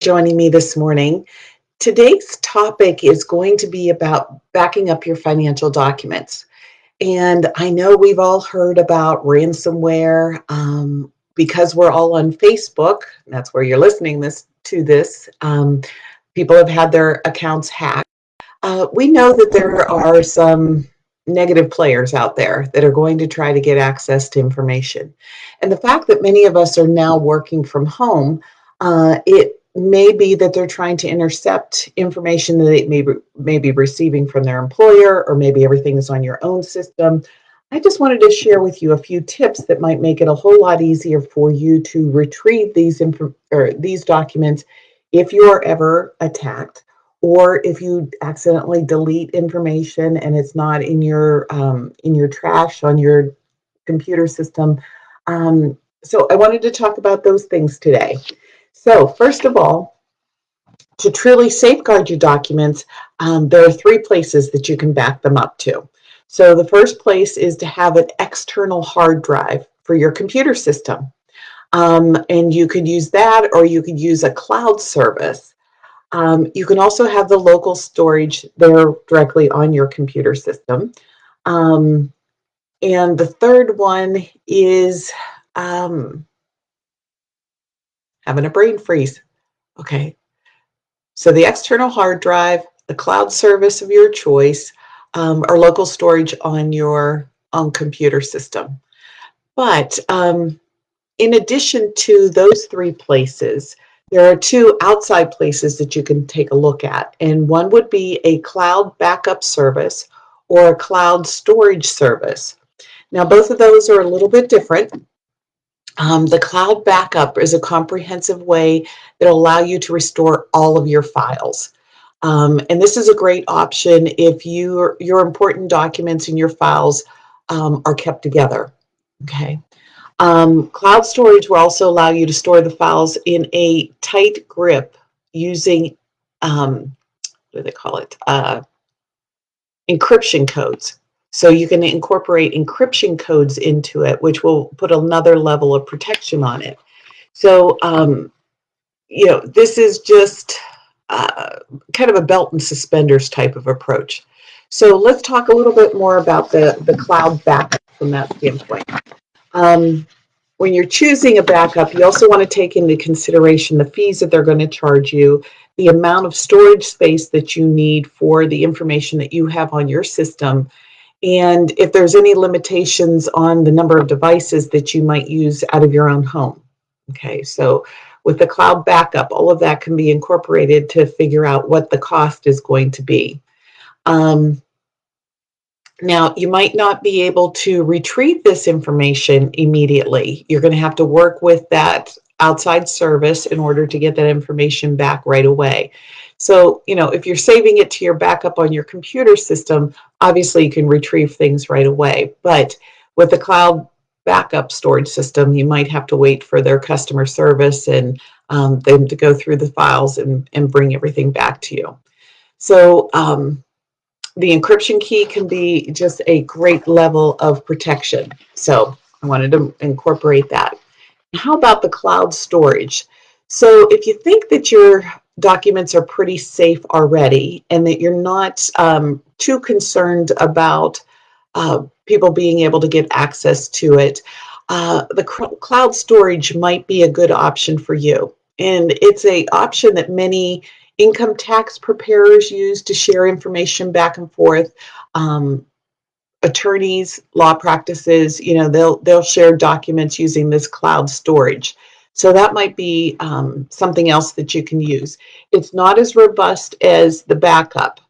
Joining me this morning. Today's topic is going to be about backing up your financial documents. And I know we've all heard about ransomware because we're all on Facebook. That's where you're listening to this. People have had their accounts hacked. We know that there are some negative players out there that are going to try to get access to information. And the fact that many of us are now working from home, it may be that they're trying to intercept information that they may be receiving from their employer, or maybe everything is on your own system. I just wanted to share with you a few tips that might make it a whole lot easier for you to retrieve these documents if you are ever attacked, or if you accidentally delete information and it's not in your trash on your computer system. So I wanted to talk about those things today. So first of all, to truly safeguard your documents, there are three places that you can back them up to. So the first place is to have an external hard drive for your computer system. And you could use that, or you could use a cloud service. You can also have the local storage there directly on your computer system. Um, and the third one is having a brain freeze. Okay. So the external hard drive, the cloud service of your choice, or local storage on your own computer system. But in addition to those three places, there are two outside places that you can take a look at. And one would be a cloud backup service or a cloud storage service. Now, both of those are a little bit different. The cloud backup is a comprehensive way that will allow you to restore all of your files. And this is a great option if your important documents and your files are kept together. Okay. Cloud storage will also allow you to store the files in a tight grip using, what do they call it? Encryption codes. So you can incorporate encryption codes into it, which will put another level of protection on it. So, this is just kind of a belt and suspenders type of approach. So let's talk a little bit more about the cloud backup from that standpoint. When you're choosing a backup, you also want to take into consideration the fees that they're going to charge you, the amount of storage space that you need for the information that you have on your system, and if there's any limitations on the number of devices that you might use out of your own home. Okay, so with the cloud backup, all of that can be incorporated to figure out what the cost is going to be. Now, you might not be able to retrieve this information immediately. You're going to have to work with that outside service in order to get that information back right away. So, if you're saving it to your backup on your computer system, obviously you can retrieve things right away. But with the cloud backup storage system, you might have to wait for their customer service and them to go through the files and bring everything back to you. So, the encryption key can be just a great level of protection. So I wanted to incorporate that. How about the cloud storage? So if you think that your documents are pretty safe already and that you're not too concerned about people being able to get access to it, the cloud storage might be a good option for you. And it's an option that many income tax preparers use to share information back and forth. Attorneys, law practices, they'll share documents using this cloud storage. So that might be something else that you can use. It's not as robust as the backup,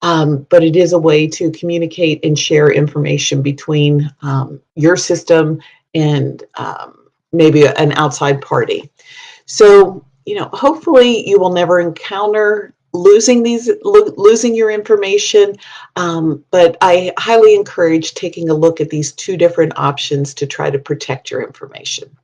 but it is a way to communicate and share information between your system and maybe an outside party. So, hopefully you will never encounter losing your information, but I highly encourage taking a look at these two different options to try to protect your information.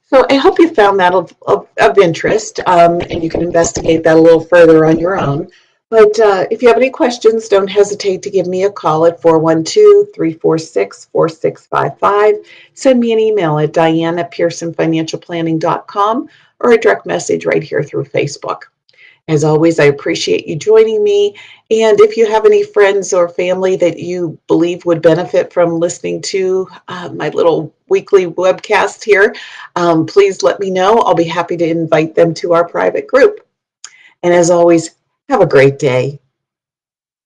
So I hope you found that of interest, and you can investigate that a little further on your own. But if you have any questions, don't hesitate to give me a call at 412-346-4655. Send me an email at diane@pearsonfinancialplanning.com or a direct message right here through Facebook. As always, I appreciate you joining me. And if you have any friends or family that you believe would benefit from listening to my little weekly webcast here, please let me know. I'll be happy to invite them to our private group. And as always, have a great day.